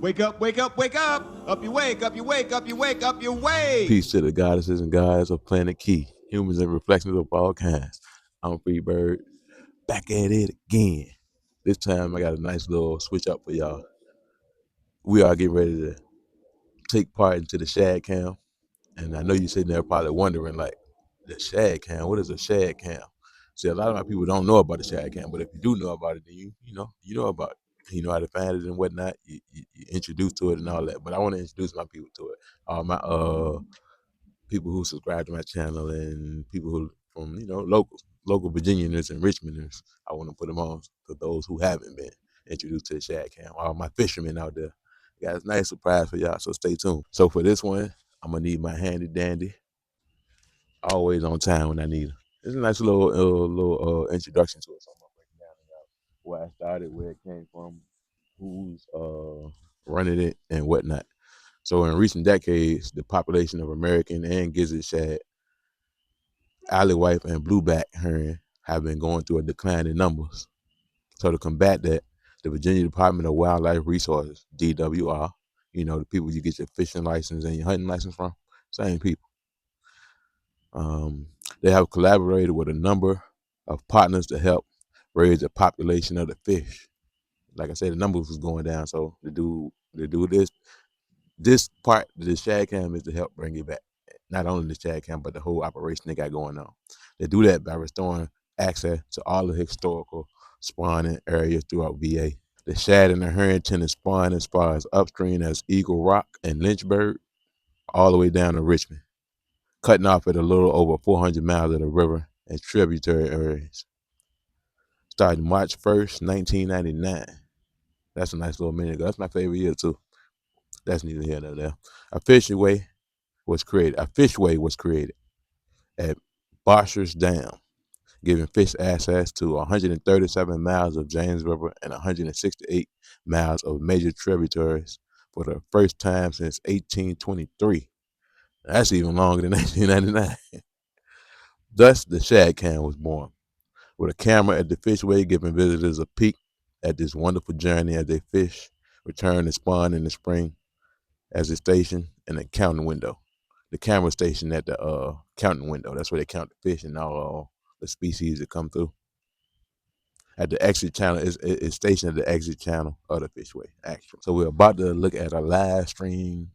Wake up, wake up, wake up. Up you wake, up you wake, up you wake, up you wake. Peace to the goddesses and gods of Planet Key, humans and reflections of all kinds. I'm Freebird, back at it again. This time I got a nice little switch up for y'all. We are getting ready to take part into the SHAD cam. And I know you're sitting there probably wondering, like, the SHAD cam, what is a SHAD cam? See, a lot of my people don't know about the SHAD cam, but if you do know about it, then you know about it. You know how to find it and whatnot. You introduced to it and all that. But I want to introduce my people to it. All my people who subscribe to my channel and people who from local Virginians and Richmonders. I want to put them on for those who haven't been introduced to the SHAD cam. All my fishermen out there. Got a nice surprise for y'all, so stay tuned. So for this one, I'm gonna need my handy dandy, always on time when I need it. It's a nice little introduction to it. So I'm gonna break down where I started, where it came from, who's running it, and whatnot. So in recent decades, the population of American and gizzard shad, alewife, and blueback herring have been going through a decline in numbers. So to combat that, the Virginia Department of Wildlife Resources, DWR, the people you get your fishing license and your hunting license from, same people. They have collaborated with a number of partners to help raise the population of the fish. Like I said, the numbers was going down, so to do this part of the SHAD cam is to help bring it back. Not only the SHAD cam, but the whole operation they got going on. They do that by restoring access to all the historical spawning areas throughout VA. The shad and the herring tend to spawn as far as upstream as Eagle Rock and Lynchburg, all the way down to Richmond, cutting off at a little over 400 miles of the river and tributary areas. Starting March 1st, 1999. That's a nice little minute ago. That's my favorite year too. That's neither here nor there. A fishway was created at Barshers Dam, giving fish access to 137 miles of James River and 168 miles of major tributaries for the first time since 1823. That's even longer than 1999. Thus, the SHAD cam was born, with a camera at the fishway giving visitors a peek at this wonderful journey as they fish, return and spawn in the spring, as a station and a counting window. The camera station at the counting window. That's where they count the fish and all the species that come through. At the exit channel, it's stationed at the exit channel of the fishway, actually. So we're about to look at a live stream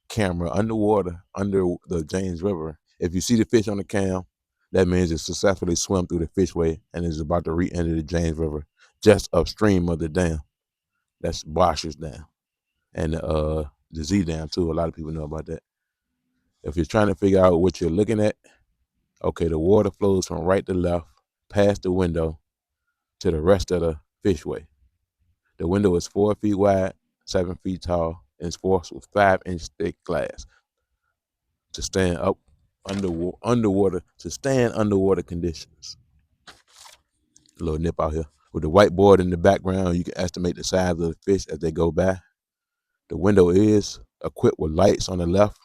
camera underwater, under the James River. If you see the fish on the cam, that means it successfully swam through the fishway and is about to re-enter the James River just upstream of the dam. That's Barshers Dam. And the Z Dam too. A lot of people know about that. If you're trying to figure out what you're looking at, okay, the water flows from right to left, past the window, to the rest of the fishway. The window is 4 feet wide, 7 feet tall, and it's forced with 5-inch thick glass to stand up underwater conditions. A little nip out here. With the whiteboard in the background, you can estimate the size of the fish as they go by. The window is equipped with lights on the left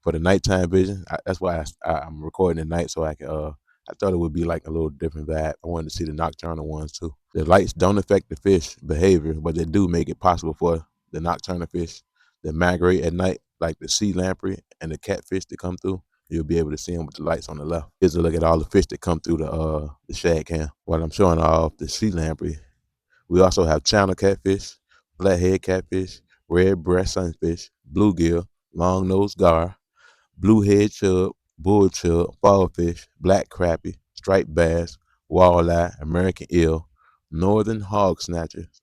for the nighttime vision. That's why I'm recording at night, so I can. I thought it would be like a little different vibe. I wanted to see the nocturnal ones too. The lights don't affect the fish behavior, but they do make it possible for the nocturnal fish that migrate at night, like the sea lamprey and the catfish that come through. You'll be able to see them with the lights on the left. Here's a look at all the fish that come through the SHAD cam. While I'm showing off the sea lamprey, we also have channel catfish, flathead catfish, red breast sunfish, bluegill, long-nosed gar, bluehead chub, bull chub, fallfish, black crappie, striped bass, walleye, American eel, northern hog snatchers,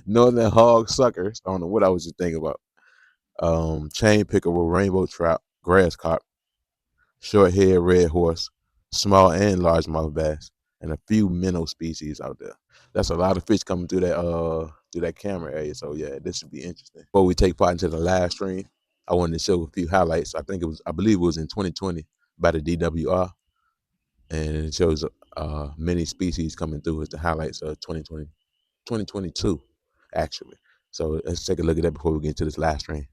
northern hog suckers. I don't know what I was just thinking about. Chain pickerel, rainbow trout, grass carp, short-haired red horse, small and largemouth bass, and a few minnow species out there. That's a lot of fish coming through that camera area. So yeah, this should be interesting. Before we take part into the live stream, I wanted to show a few highlights. I believe it was in 2020 by the DWR, and it shows many species coming through as the highlights of 2022, actually. So let's take a look at that before we get into this live stream.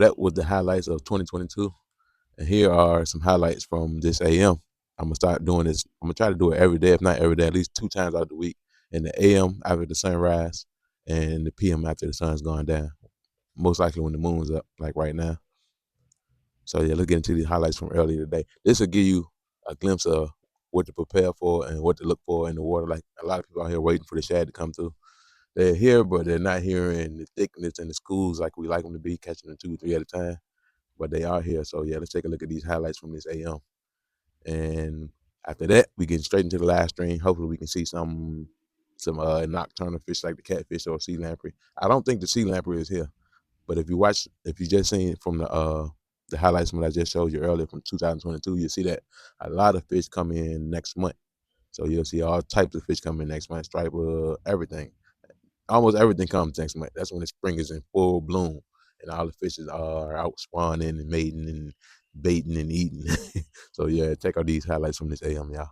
that was the highlights of 2022. And here are some highlights from this AM. I'm gonna start doing this. I'm gonna try to do it every day, if not every day, at least 2 times out of the week. In the AM after the sunrise, and the PM after the sun's gone down. Most likely when the moon's up, like right now. So yeah, let's get into these highlights from earlier today. This will give you a glimpse of what to prepare for and what to look for in the water. Like a lot of people out here waiting for the shad to come through. They're here, but they're not here in the thickness and the schools like we like them to be, catching them 2 or 3 at a time. But they are here. So yeah, let's take a look at these highlights from this AM. And after that, we get straight into the live stream. Hopefully we can see some nocturnal fish like the catfish or sea lamprey. I don't think the sea lamprey is here. But if you just seen from the highlights from what I just showed you earlier from 2022, you'll see that a lot of fish come in next month. So you'll see all types of fish come in next month, striper, everything. Almost everything comes next month. That's when the spring is in full bloom and all the fishes are out spawning and mating and baiting and eating. So yeah, check out these highlights from this AM, y'all.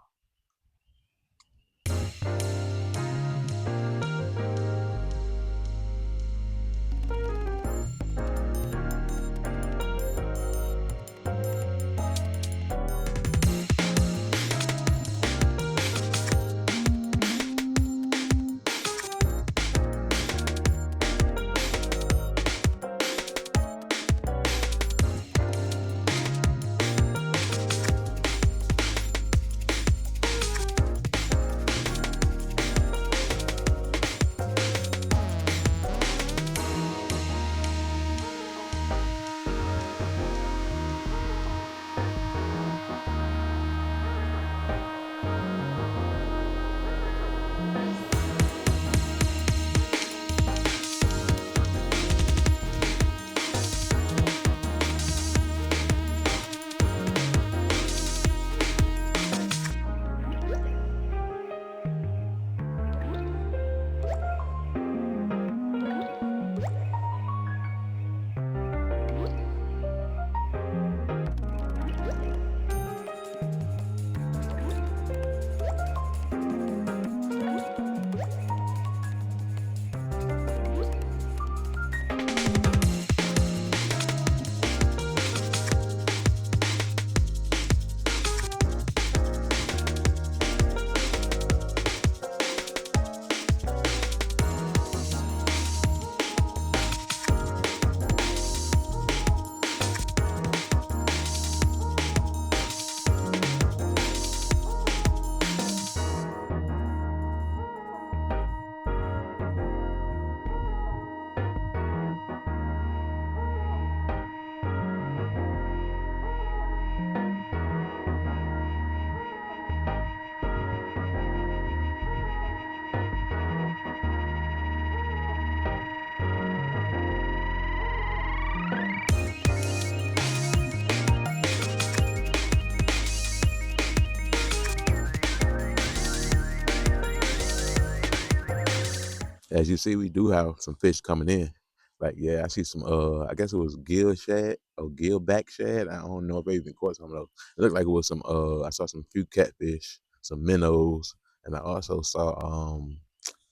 As you see, we do have some fish coming in. Like, yeah, I see some, I guess it was gill shad or gill back shad. I don't know if they even caught some of those. It looked like it was some, I saw some few catfish, some minnows, and I also saw,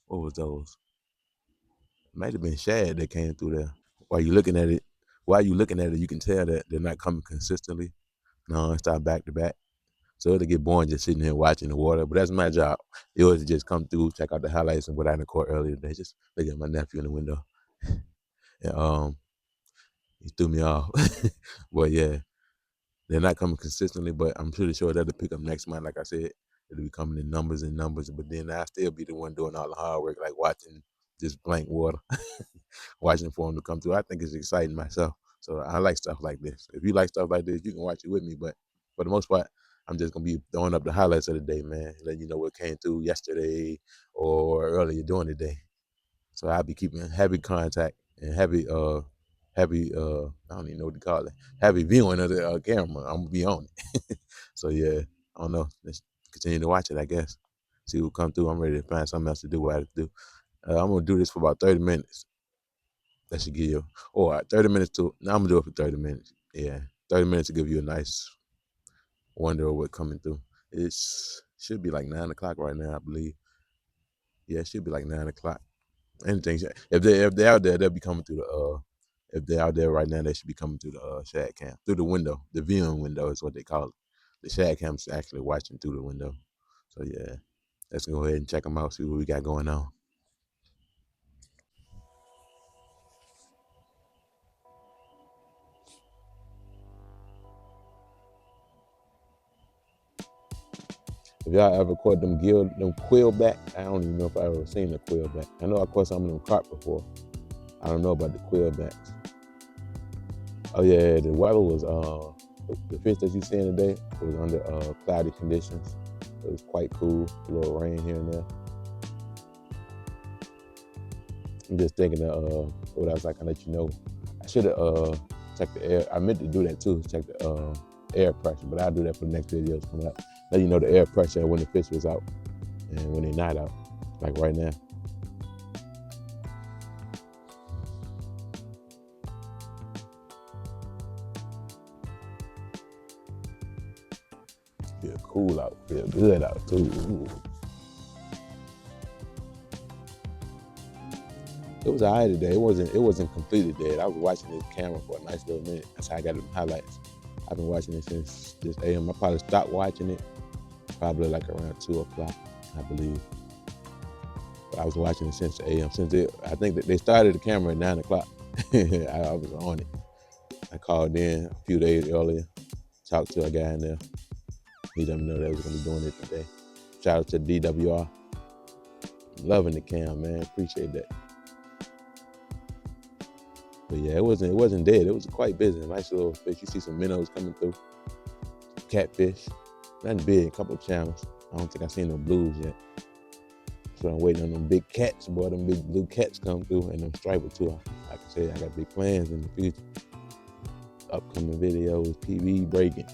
what was those? Might have been shad that came through there. While you looking at it, you can tell that they're not coming consistently. No, it's not back to back. So it'll get boring just sitting here watching the water. But that's my job. It was to just come through, check out the highlights and what I caught earlier today. Just look at my nephew in the window. And he threw me off. But yeah, they're not coming consistently, but I'm pretty sure that'll pick up next month. Like I said, it'll be coming in numbers and numbers. But then I still be the one doing all the hard work, like watching just blank water, watching for them to come through. I think it's exciting myself. So I like stuff like this. If you like stuff like this, you can watch it with me. But for the most part, I'm just gonna be throwing up the highlights of the day, man. Letting you know what came through yesterday or earlier during the day. So I'll be keeping heavy contact and I don't even know what to call it, heavy viewing of the camera. I'm gonna be on it. So yeah, I don't know. Let's continue to watch it, I guess. See what come through. I'm ready to find something else to do. What I have to do. I'm gonna do this for about 30 minutes. That should give you, 30 minutes to. Now I'm gonna do it for 30 minutes. Yeah, 30 minutes to give you a nice wonder of what coming through. It's should be like 9 o'clock right now, I believe. Yeah, it should be like 9 o'clock. Anything if they're out there, they'll be coming through If they're out there right now, they should be coming through the SHAD cam, through the window. The viewing window is what they call it. The SHAD cam's actually watching through the window. So yeah, let's go ahead and check them out, see what we got going on. If y'all ever caught them quillback, I don't even know if I ever seen a quillback. I know I caught some of them carp before. I don't know about the quillbacks. Oh yeah, the weather was the fish that you seen today was under cloudy conditions. It was quite cool, a little rain here and there. I'm just thinking of what else I can let you know. I should have checked the air. I meant to do that too, check the air pressure, but I'll do that for the next videos coming up. Let you know the air pressure when the fish is out and when they're not out, like right now. Feel cool out, feel good out too. Ooh. It was alright today. It wasn't completely dead. I was watching this camera for a nice little minute. That's how I got the highlights. I've been watching it since this AM. I probably stopped watching it probably like around 2 o'clock, I believe. But I was watching it since the AM. I think that they started the camera at 9 o'clock. I was on it. I called in a few days earlier, talked to a guy in there. He let me know they was gonna be doing it today. Shout out to DWR. Loving the cam, man. Appreciate that. But yeah, it wasn't dead. It was quite busy. Nice little fish. You see some minnows coming through. Catfish. Nothing big, a couple of channels. I don't think I've seen no blues yet. So I'm waiting on them big cats, boy. Them big blue cats come through and them striper too. Like I said, I got big plans in the future. Upcoming videos, TV breaking.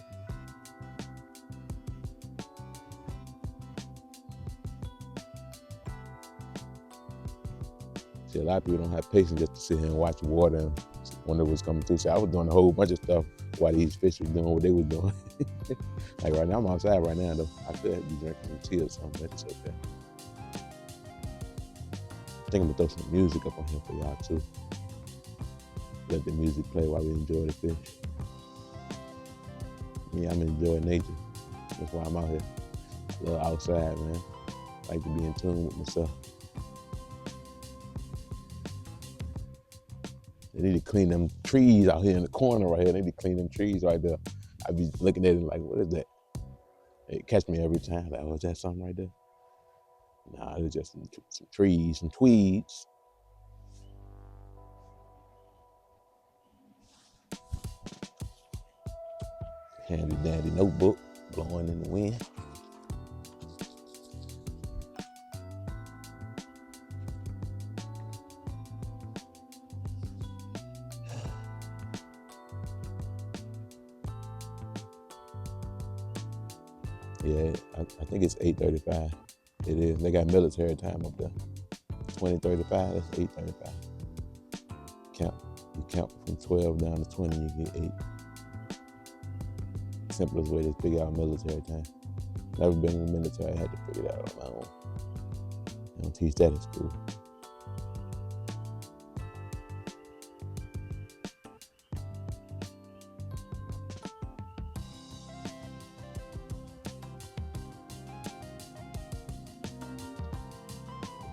See, a lot of people don't have patience just to sit here and watch the water and wonder what's coming through. So I was doing a whole bunch of stuff while these fish were doing what they were doing. Like right now, I'm outside right now though. I could be drinking some tea or something, but it's okay. I think I'm gonna throw some music up on here for y'all too. Let the music play while we enjoy the fish. Yeah, I'm enjoying nature. That's why I'm out here. A little outside, man. I like to be in tune with myself. They need to clean them trees out here in the corner right here. They need to clean them trees right there. I be looking at it like, what is that? It catch me every time. Like, oh, is that something right there? Nah, it's just some trees, some tweeds. Handy dandy notebook blowing in the wind. Yeah, I think it's 8:35. It is. They got military time up there. 20:35, that's 8:35. You count from 12 down to 20, you get 8. Simplest way to figure out military time. Never been in the military, I had to figure it out on my own. They don't teach that in school.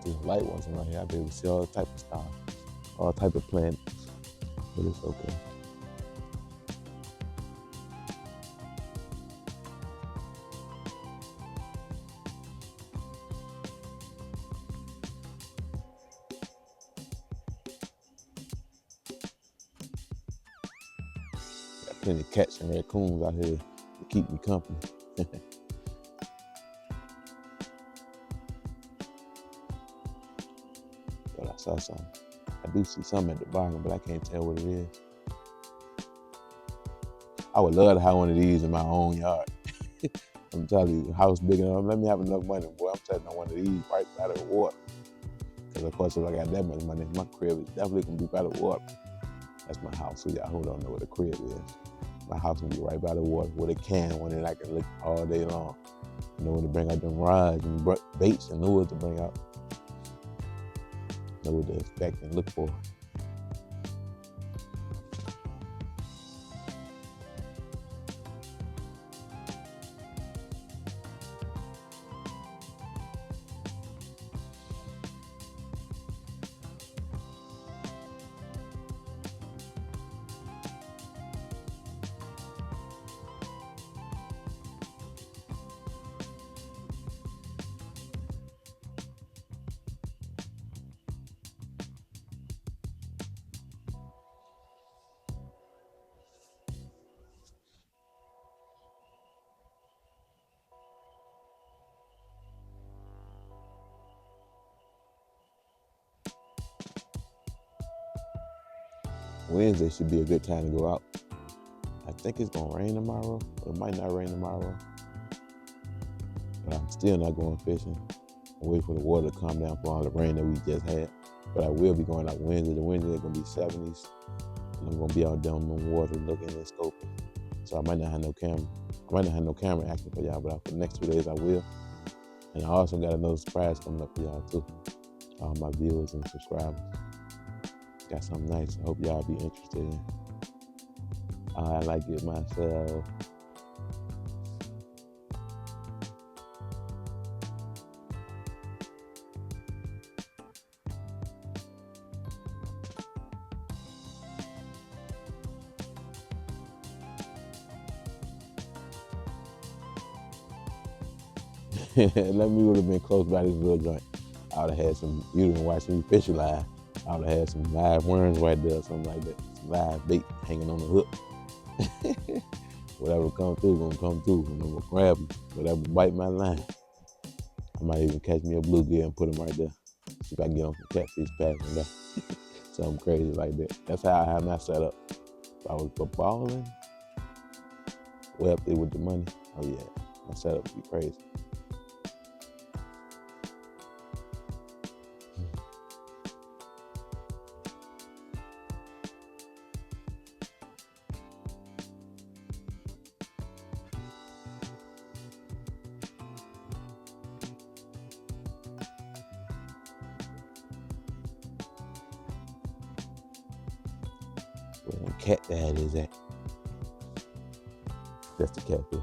These light ones around here, I'll be able to see all type of stars, all type of planets, but it's okay. Got plenty of cats and raccoons out here to keep me company. But I saw something. I do see something at the bottom, but I can't tell what it is. I would love to have one of these in my own yard. I'm telling you, house big enough. Let me have enough money, boy. I'm telling you, one of these right by the water. Because of course, if I got that much money, my crib is definitely gonna be by the water. That's my house. So y'all who don't know what a crib is, my house gonna be right by the water with a can on it. I can look all day long. Know when to bring out them rods and baits and lures to bring out. Know what to expect and look for. Wednesday should be a good time to go out. I think it's gonna rain tomorrow. It might not rain tomorrow, but I'm still not going fishing. I'm waiting for the water to calm down from all the rain that we just had. But I will be going out Wednesday. The Wednesday is gonna be 70s, and I'm gonna be out down on the water looking and scoping. So I might not have no camera. I might not have no camera action for y'all, but for the next 2 days I will. And I also got another surprise coming up for y'all too. All my viewers and subscribers. Got something nice. I hope y'all be interested in. I like it myself. Let me would have been close by this little joint. I would have had some, you'd have been watching me fishing live. I would have had some live worms right there, something like that. Some live bait hanging on the hook. Whatever come through, gonna come through. And I'm gonna grab them, whatever bite my line. I might even catch me a bluegill and put them right there. See if I can get on some catfish passing there. Something crazy like that. That's how I have my setup. If I was balling, way up there with the money, oh yeah, my setup would be crazy. Where the cat dad is at. That's the catfish.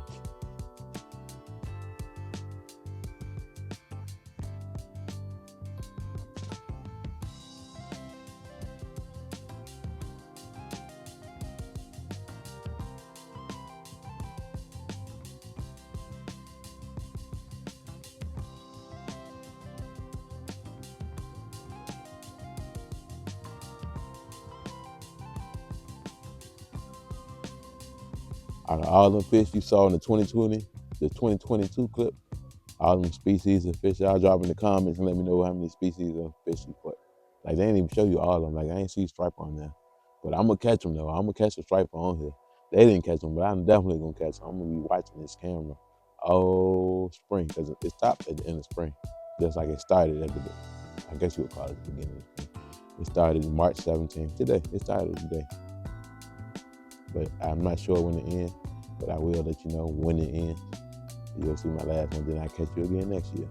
Out of all the fish you saw in the 2022 clip, all them species of fish, y'all drop in the comments and let me know how many species of fish you put. Like, they didn't even show you all of them. Like, I ain't see striper on there. But I'm gonna catch them though. I'm gonna catch the striper on here. They didn't catch them, but I'm definitely gonna catch them. I'm gonna be watching this camera all spring, because it stopped at the end of spring. Just like it started at the, I guess you would call it the beginning of spring. It started March 17th. Today, it started today. But I'm not sure when it ends, but I will let you know when it ends. You'll see my last one, then I'll catch you again next year.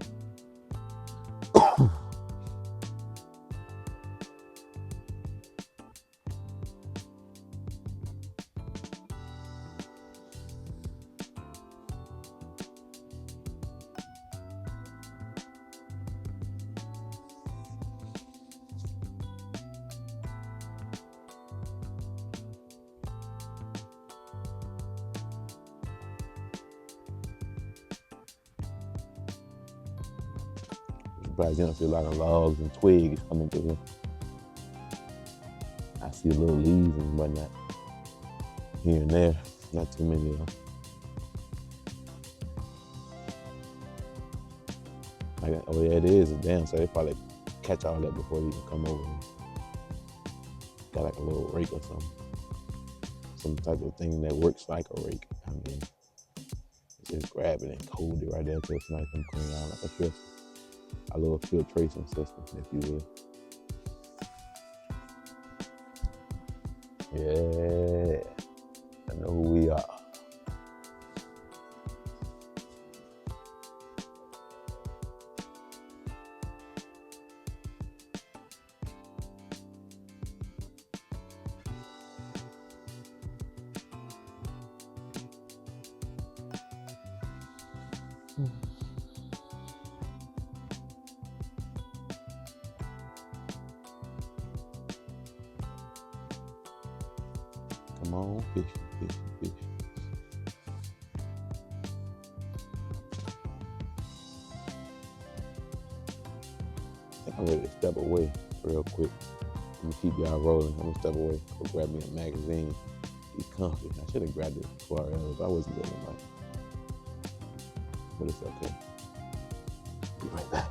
Probably gonna see a lot of logs and twigs coming through here. I see little leaves and whatnot here and there. Not too many of them. Like, oh yeah, it is a dam, so they probably catch all that before they even come over here. Got like a little rake or something. Some type of thing that works like a rake. I mean, just grab it and hold it right there until it's nice and clean out like a fish. A little filtration system, if you will. Yeah, I know who we are. Come on, fish, fish, fish. I think I'm ready to step away real quick. I'm gonna keep y'all rolling. I'm gonna step away. Go grab me a magazine. Be comfy. I should have grabbed it before if I wasn't doing it. But it's okay. Be right back.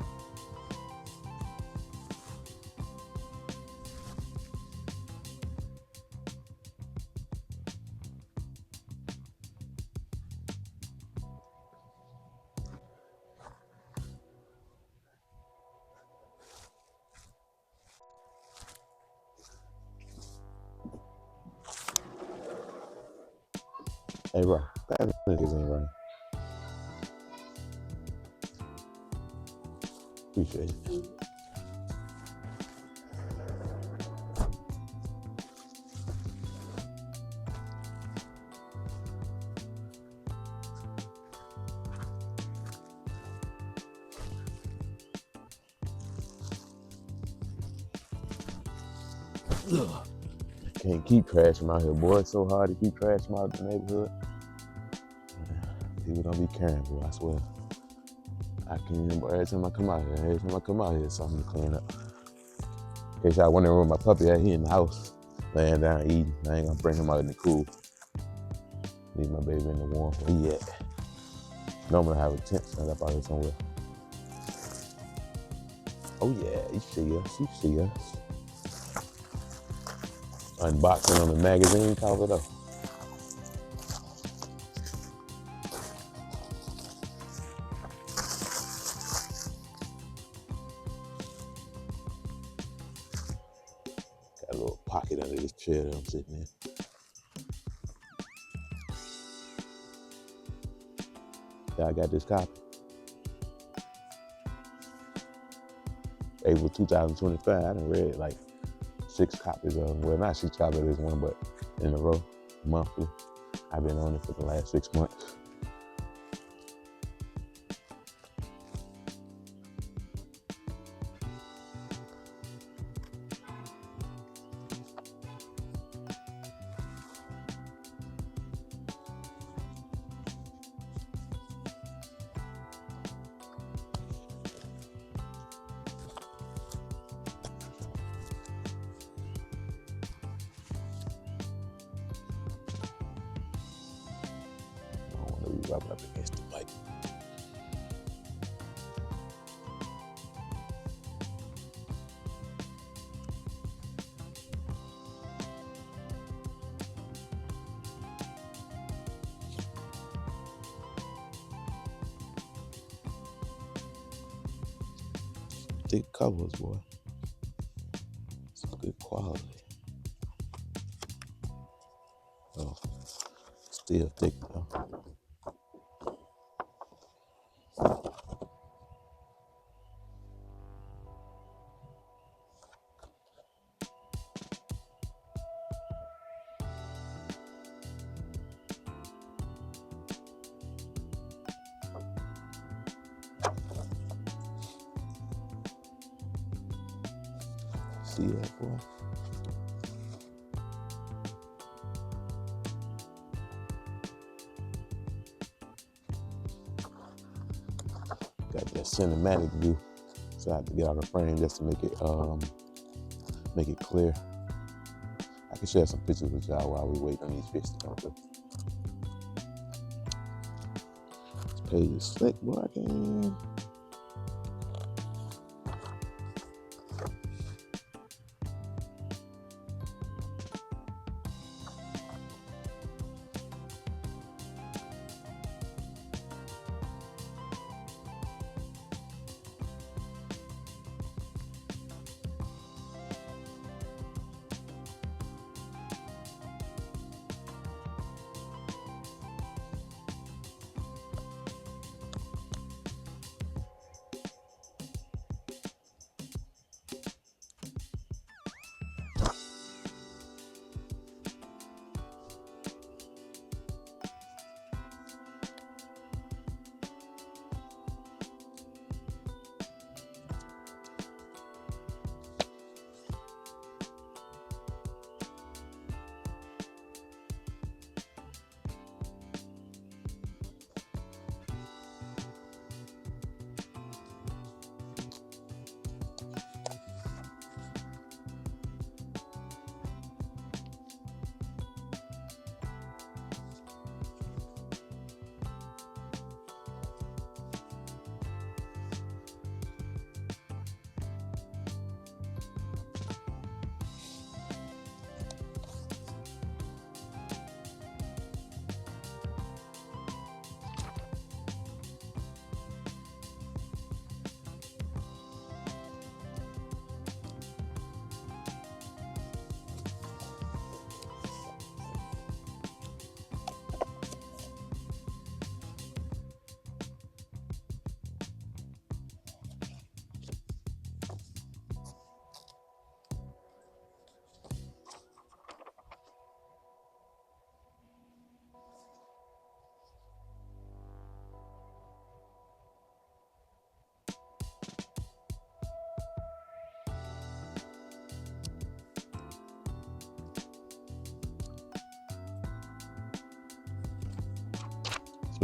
Hey, bro, pass me this ain't right. Appreciate it. Can't keep crashing out here, boy. It's so hard to keep crashing out the neighborhood. People don't be caring, boy, I swear. I can't even, every time I come out here, something to clean up. In case y'all wondering where my puppy at, he in the house, laying down eating. I ain't gonna bring him out in the cool. Leave my baby in the warm. Where he at? Normally I have a tent set up out here somewhere. Oh yeah, you see us. Unboxing on the magazine cover though. Got a little pocket under this chair that I'm sitting in. Yeah, I got this copy. April 2025, I done read like 6 copies of them. Well, not 6 copies of this one, but in a row, monthly. I've been on it for the last 6 months. I don't want to be rubbing up against the mic. Thick covers, boy. Some good quality. Oh, still thick though. See that, boy? Got that cinematic view, so I have to get out of the frame just to make it clear. I can share some pictures with y'all while we wait on these fish to come through. This page is slick, boy. I can.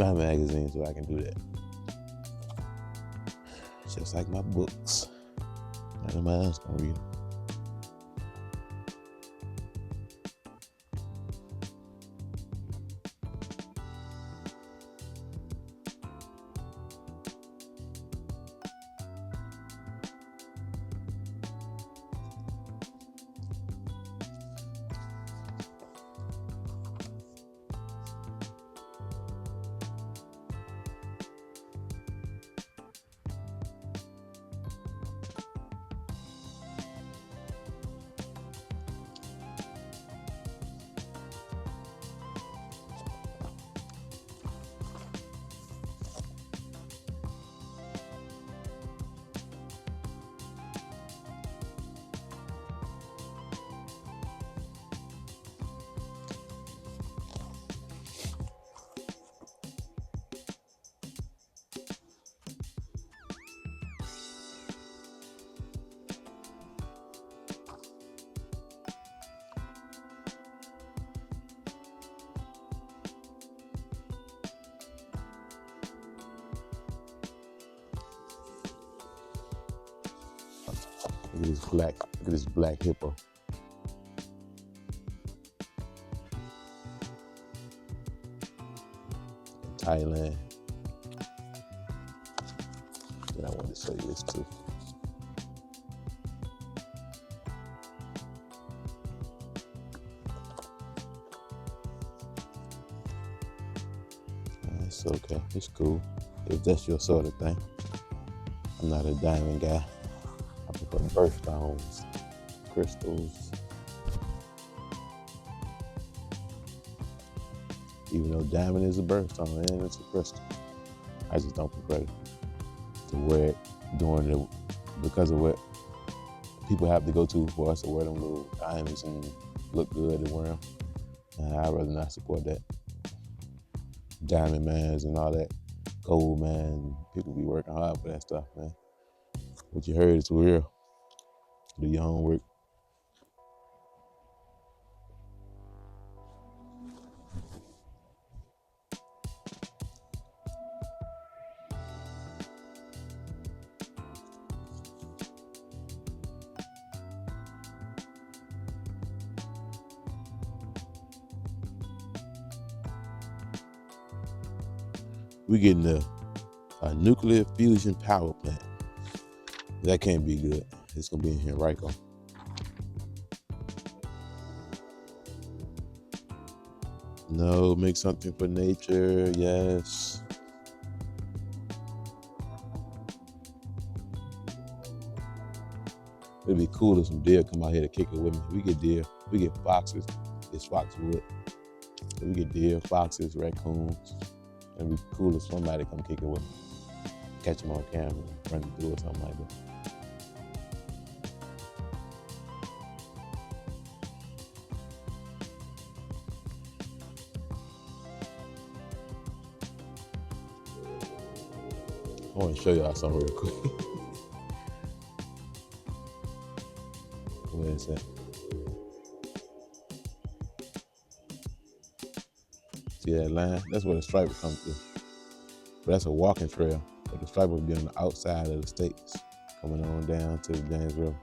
my magazine so I can do that. Just like my books. Nobody else gonna read them. Look at this black hippo. In Thailand. Then I wanted to show you this too. It's okay, it's cool. If that's your sort of thing. I'm not a diamond guy. I prefer birthstones, crystals. Even though diamond is a birthstone and it's a crystal, I just don't prefer to wear it because of what people have to go to for us to wear them little diamonds and look good and wear them. I'd rather not support that. Diamond mans and all that, gold man, people be working hard for that stuff, man. What you heard is real. Do your homework. We're getting a nuclear fusion power plant. That can't be good. It's gonna be in Henrico. No, make something for nature, yes. It'd be cool if some deer come out here to kick it with me. We get deer, we get foxes, it's foxwood. So we get deer, foxes, raccoons. It'd be cool if somebody come kick it with me. Catch them on camera, run them through or something like that. I want to show y'all something real quick. Where is that? See that line? That's where the striper comes through. But that's a walking trail. But the striper would be on the outside of the states, coming on down to the James River.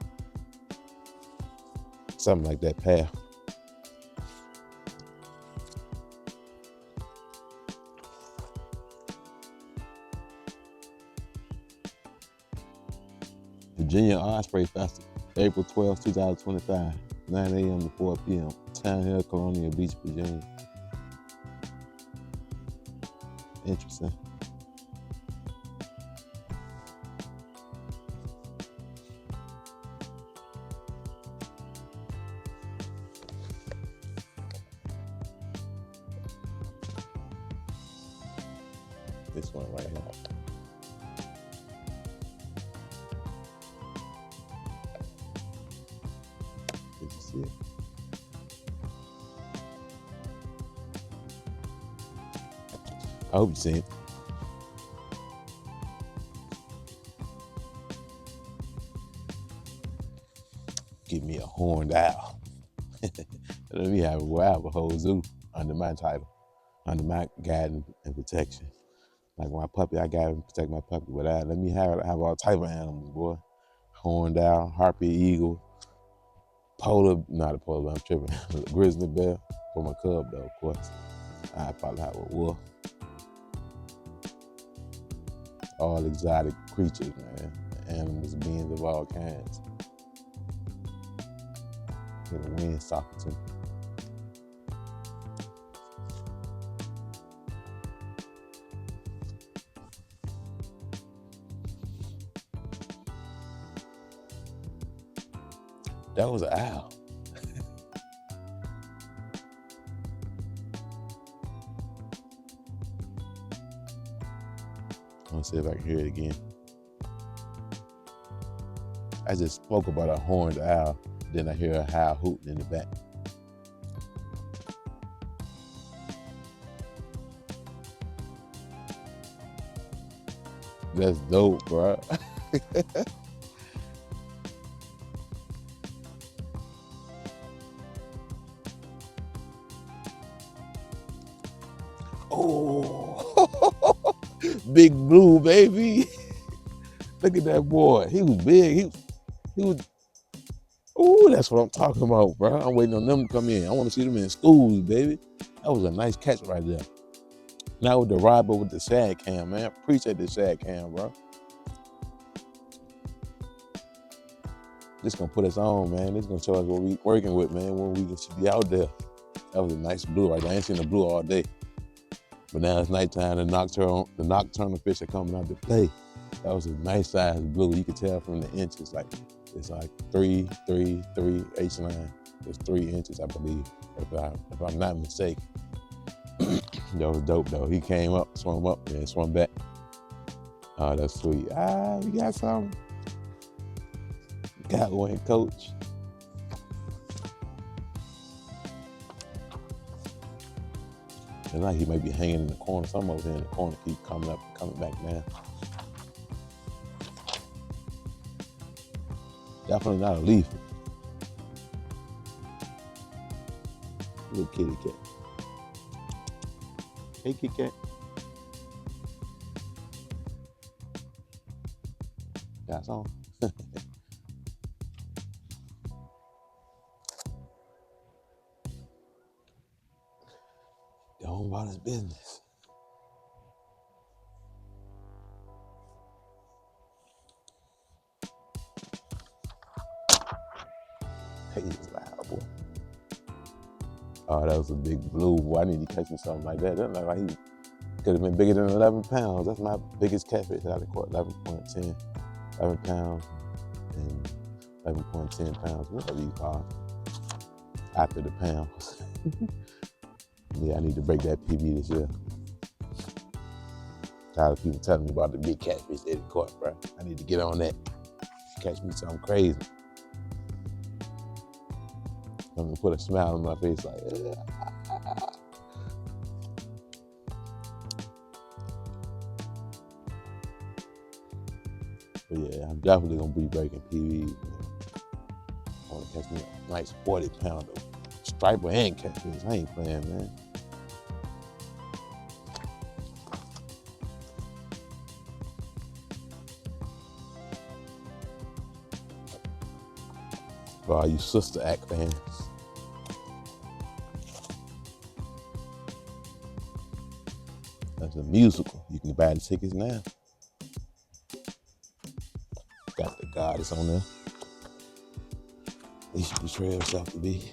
Something like that path. Virginia Osprey Festival, April 12, 2025, 9 a.m. to 4 p.m. Town Hill, Colonial Beach, Virginia. Interesting. This one right here. Did you see it? I hope you see it. Give me a horned owl. Let me have a whole zoo under my title. under my guidance and protection. Like my puppy, I gotta protect my puppy. But let me have all type of animals, boy. Horned owl, harpy eagle, not a polar, I'm tripping. Grizzly bear for my cub though, of course. I probably have a wolf. All exotic creatures, man. Animals, beings of all kinds. Get the wind talking to me. That was an owl. Let's see if I can hear it again. I just spoke about a horned owl, then I hear a howl hooting in the back. That's dope, bro. Oh, Big Blue, baby. Look at that boy. He was big. He was. Oh, that's what I'm talking about, bro. I'm waiting on them to come in. I want to see them in schools, baby. That was a nice catch right there. Now with the rider with the SHAD cam, man. Appreciate the SHAD cam, bro. This gonna put us on, man. This gonna show us what we working with, man, when we should be out there. That was a nice blue right there. I ain't seen the blue all day. But now it's nighttime, the nocturnal fish are coming out to play. That was a nice size blue. You could tell from the inches, it's like 3, H line. It's 3 inches, I believe, if I'm not mistaken. That was dope though. He came up, swam up, and swam back. Oh, that's sweet. We got something. Got one, coach. And like he might be hanging in the corner. Some over here in the corner keep coming up and coming back down. Definitely not a leaf. Little kitty cat. Hey, kitty cat. Got some. Going about his business. Hey, he's loud, boy. Oh, that was a big blue, boy. I need to catch me something like that. That looked like he could have been bigger than 11 pounds. That's my biggest catfish that I caught, 11.10. 11 pounds and 11.10 pounds, whatever you call it, after the pounds. Yeah, I need to break that PB this year. Tired of people telling me about the big catfish they caught, bro. I need to get on that. Catch me something crazy. I'm gonna put a smile on my face like, But yeah, I'm definitely gonna be breaking PBs. I wanna catch me a nice 40-pounder striper and catfish. I ain't playing, man. For all you Sister Act fans. That's a musical. You can buy the tickets now. Got the goddess on there. They should portray herself to be.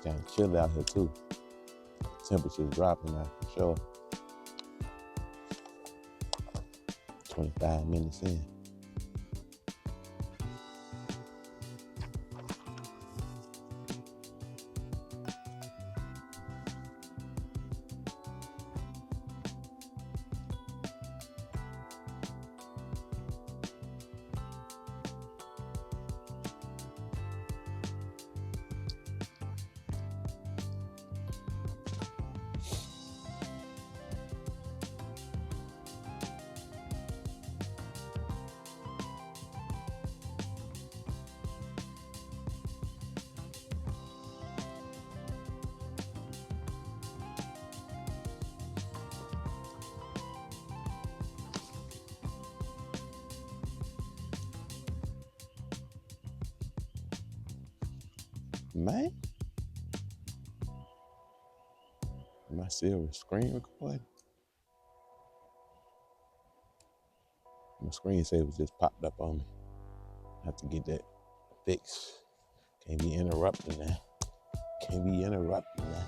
Kind of chilly out here too. Temperature's dropping now for sure. 25 minutes in. Man, my silver screen recording. My screensaver just popped up on me. I have to get that fixed. Can't be interrupting now. Can't be interrupting now.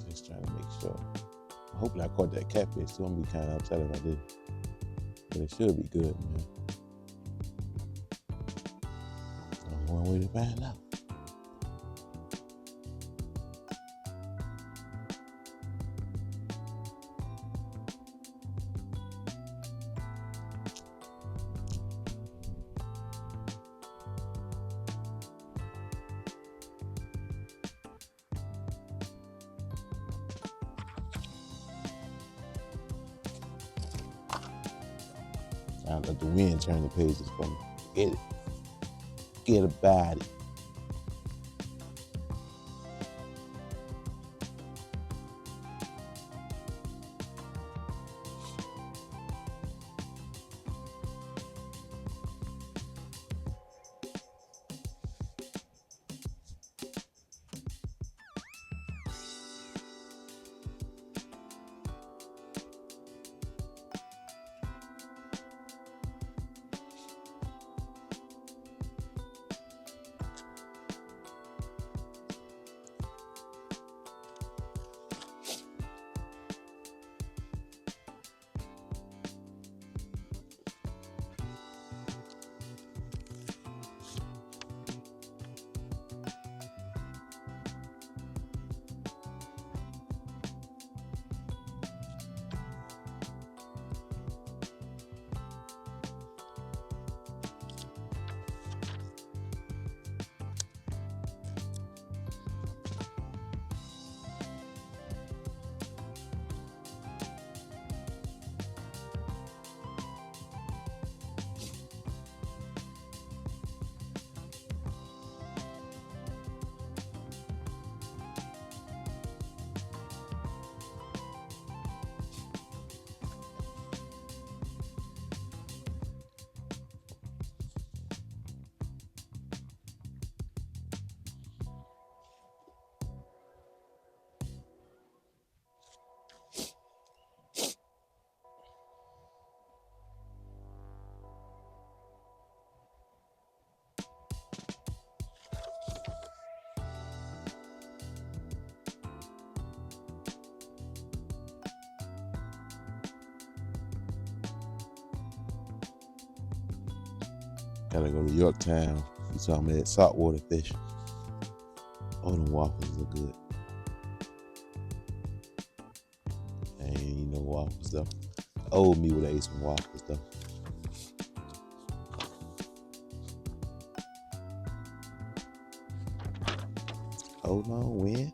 Just trying to make sure. Hopefully I caught that catfish too. I'm gonna be kind of upset if I did. But it should be good, man. Only one way to find out. I let the wind turn the pages for me. Get it. Get about it. Gotta go to Yorktown. You saw me that saltwater fish. Oh, them waffles look good. I ain't eat no waffles though. The old me would have ate some waffles though. Hold on, wind.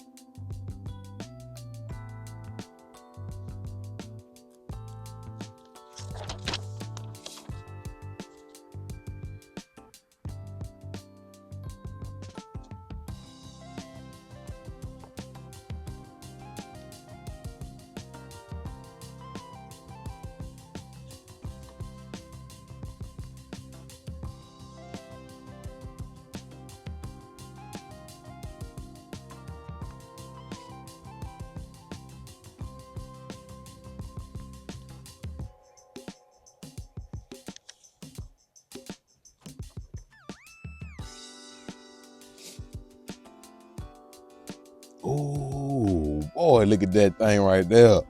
Oh boy, look at that thing right there.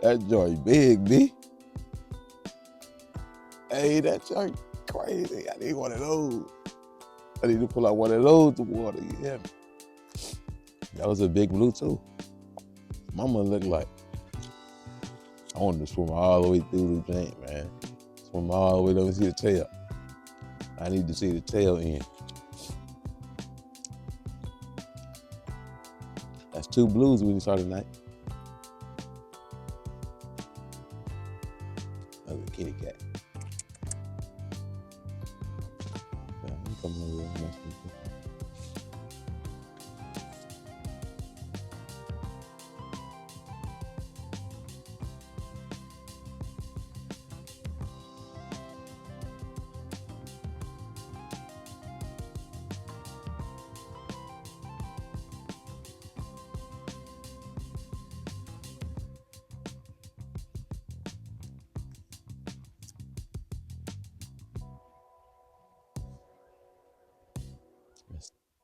That joint big, B. Hey, that joint crazy. I need one of those. I need to pull out one of those to water, you hear me? That was a big blue too. Mama looked like, I wanted to swim all the way through the tank, man. Swim all the way over to see the tail. I need to see the tail end. That's 2 blues when you saw tonight. Another kitty cat. Yeah, he come over here and mess with me.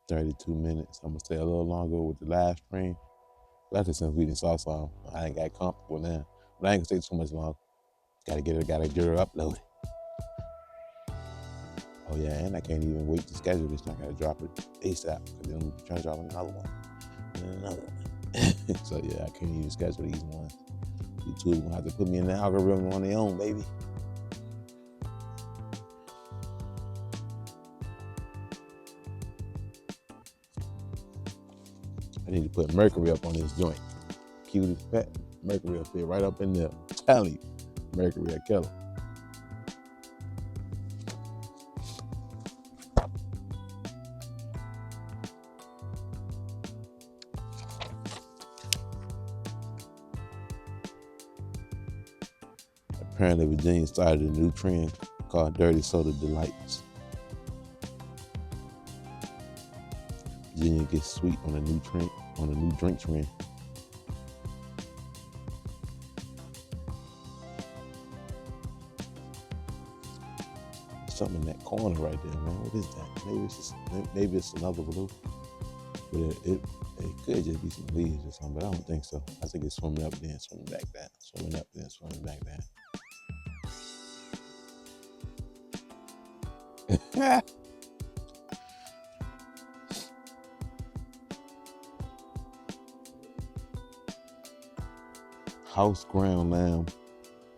32 minutes. I'm gonna stay a little longer with the live stream. Especially since we didn't saw some. I ain't got comfortable now. But I ain't gonna stay too much longer. Gotta get her uploaded. Oh yeah, and I can't even wait to schedule this. I gotta drop it ASAP because then we'll be trying to drop another one. And another one. So yeah, I can't even schedule these ones. YouTube gonna have to put me in the algorithm on their own, baby. I need to put Mercury up on this joint. Cutest pet. Mercury will fit right up in there. Tell you, Mercury will kill him. Apparently, Virginia started a new trend called Dirty Soda Delights. Virginia gets sweet on a new drink trend. Something in that corner right there, man. What is that? Maybe it's another blue, but it could just be some leaves or something. But I don't think so. I think it's swimming up then swimming back down, swimming up then swimming back down. House ground lamb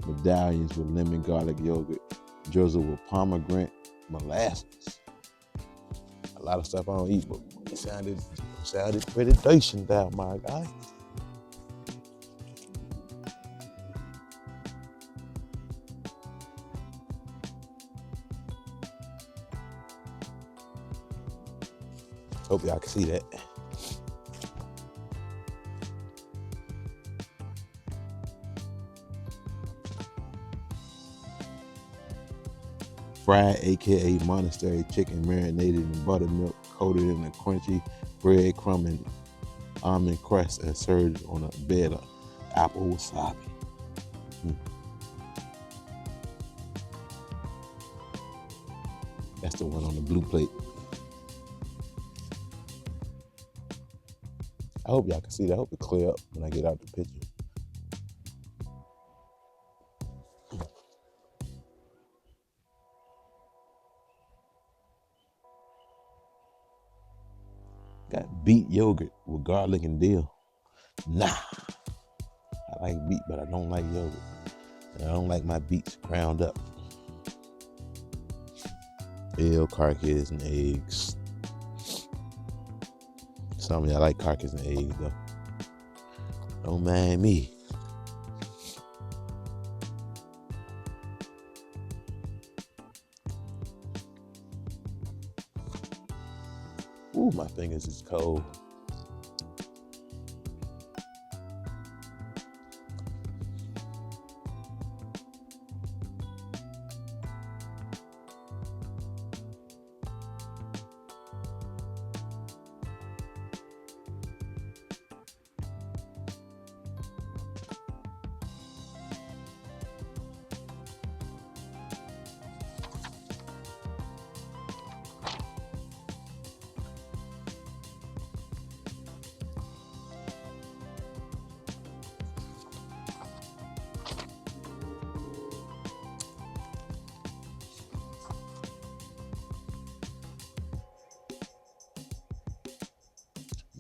medallions with lemon garlic yogurt, drizzled with pomegranate molasses. A lot of stuff I don't eat, but it sounded pretty decent out, my guy. Hope y'all can see that. Fried, aka monastery chicken, marinated in buttermilk, coated in a crunchy breadcrumb and almond crust, and served on a bed of apple wasabi. That's the one on the blue plate. I hope y'all can see that. I hope it clear up when I get out the picture. Got beet yogurt with garlic and dill. Nah, I like beet, but I don't like yogurt. And I don't like my beets ground up. Veal, carcass, and eggs. Some of y'all like carcass and eggs, though. Don't mind me. Ooh, my fingers is cold.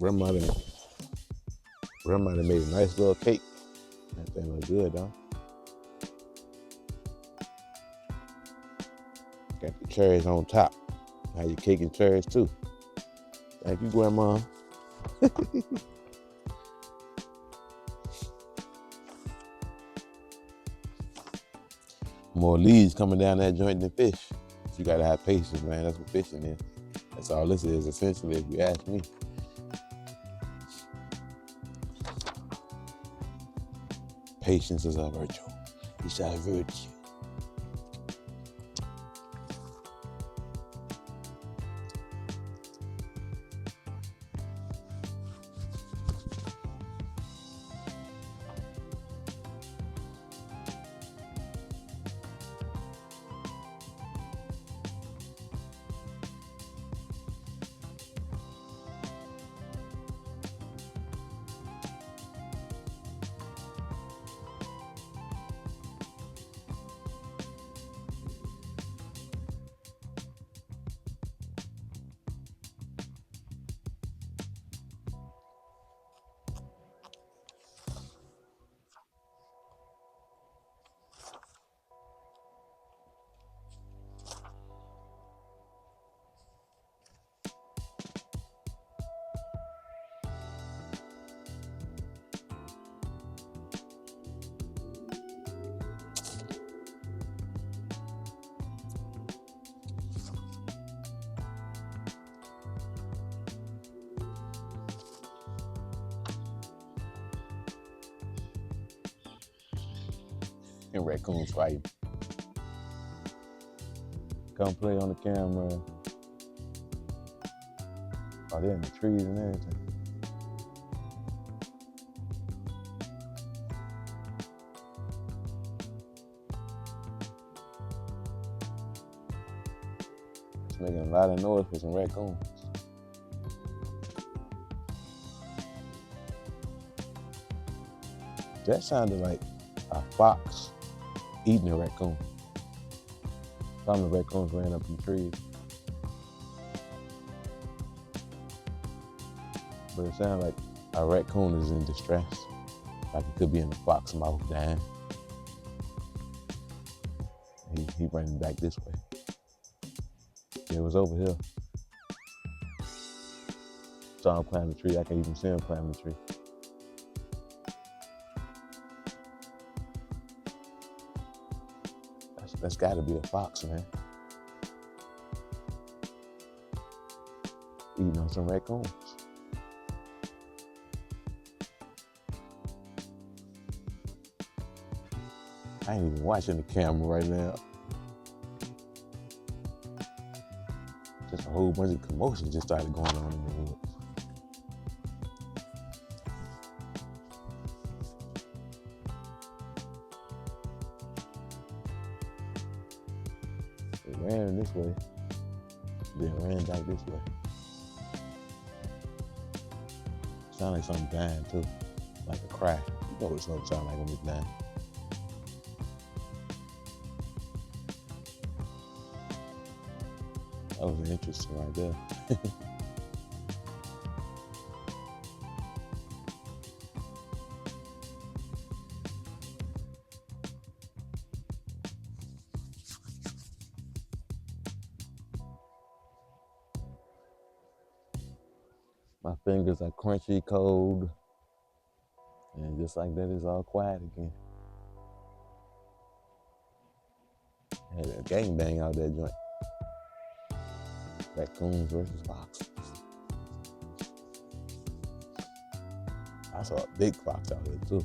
Grandmother made a nice little cake. That thing look good, though. Got the cherries on top. Now you cake and cherries too. Thank you, Grandma. More leaves coming down that joint than fish. You gotta have patience, man. That's what fishing is. That's all this is, essentially, if you ask me. Patience is a virtue. It's a virtue. and raccoons fighting. Come play on the camera. Oh, they're in the trees and everything. It's making a lot of noise for some raccoons. That sounded like a fox eating a raccoon. Some of the raccoons ran up in the trees. But it sounded like a raccoon is in distress. Like it could be in the fox mouth dying. He running back this way. It was over here. Saw him climb the tree. I can't even see him climb the tree. That's gotta be a fox, man. Eating on some raccoons. I ain't even watching the camera right now. Just a whole bunch of commotion just started going on in the woods. They ran this way, then ran back this way. Sound like something dying too, like a cry. You know what something sound like when it's dying. That was interesting right there. My fingers are crunchy cold. And just like that, it's all quiet again. Had a gangbang out there joint. Raccoons versus foxes. I saw a big fox out here too.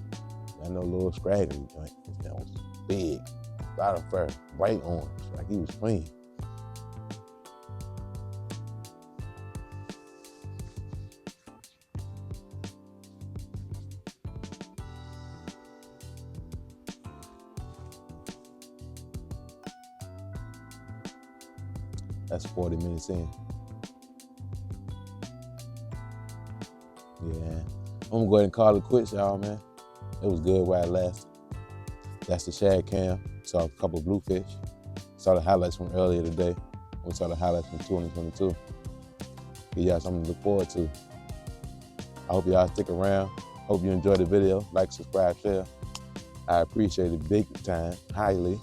I know little scraggly joint. That was big, a lot of fur, bright orange, like he was clean. That's 40 minutes in. Yeah, I'm gonna go ahead and call it quits, y'all, man. It was good while it lasted. That's the SHAD cam. Saw a couple of bluefish. Saw the highlights from earlier today. We saw the highlights from 2022. Give y'all something to look forward to. I hope y'all stick around. Hope you enjoyed the video. Like, subscribe, share. I appreciate it big time, highly.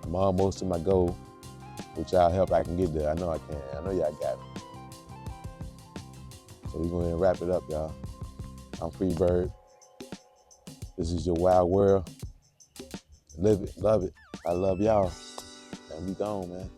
I'm almost to my goal. With y'all help, I can get there. I know I can. I know y'all got me. So we're going to wrap it up, y'all. I'm Freebird. This is your wild world. Live it, love it. I love y'all. And we gone, man.